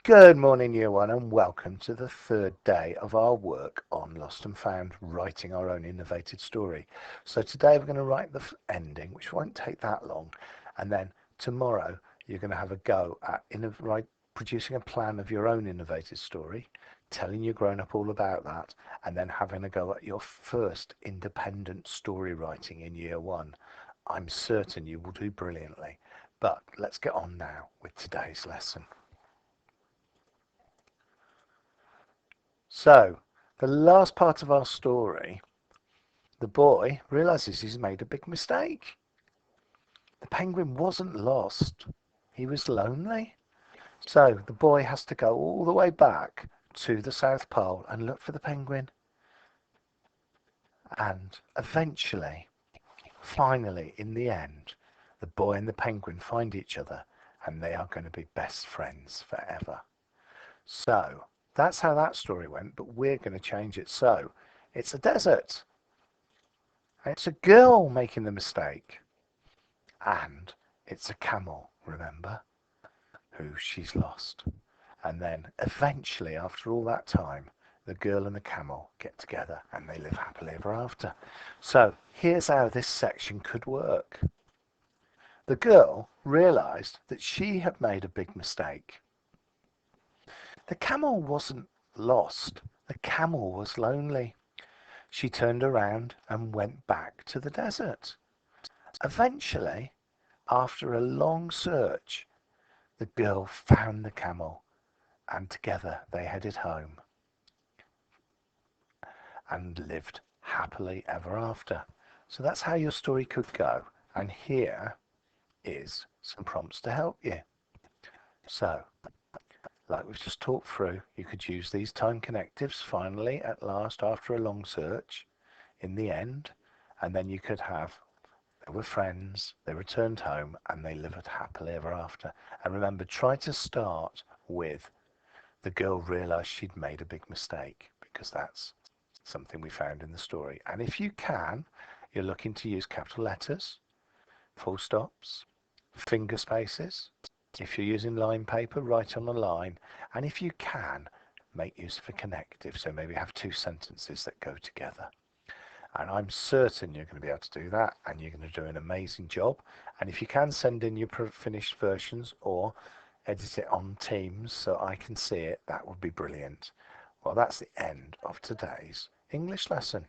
Good morning, Year 1, and welcome to the third day of our work on Lost and Found, writing our own innovated story. So today we're going to write the ending, which won't take that long, and then tomorrow you're going to have a go at producing a plan of your own innovative story, telling your grown-up all about that, and then having a go at your first independent story writing in Year 1. I'm certain you will do brilliantly, but let's get on now with today's lesson. So, the last part of our story, the boy realizes he's made a big mistake. The penguin wasn't lost, he was lonely. So, the boy has to go all the way back to the South Pole and look for the penguin. And eventually, finally, in the end, the boy and the penguin find each other and they are going to be best friends forever. So, that's how that story went, but we're going to change it. So, it's a desert. It's a girl making the mistake. And it's a camel, remember, who she's lost. And then eventually, after all that time, the girl and the camel get together and they live happily ever after. So here's how this section could work. The girl realized that she had made a big mistake. The camel wasn't lost. The camel was lonely. She turned around and went back to the desert. Eventually, after a long search, the girl found the camel, and together they headed home and lived happily ever after. So that's how your story could go. And here is some prompts to help you. So, like we've just talked through, you could use these time connectives finally, at last, after a long search, in the end, and then you could have they were friends, they returned home, and they lived happily ever after. And remember, try to start with the girl realized she'd made a big mistake, because that's something we found in the story. And if you can, you're looking to use capital letters, full stops, finger spaces. If you're using line paper, write on a line. And if you can, make use of a connective. So maybe have two sentences that go together. And I'm certain you're going to be able to do that, and you're going to do an amazing job. And if you can, send in your finished versions or edit it on Teams so I can see it, that would be brilliant. Well, that's the end of today's English lesson.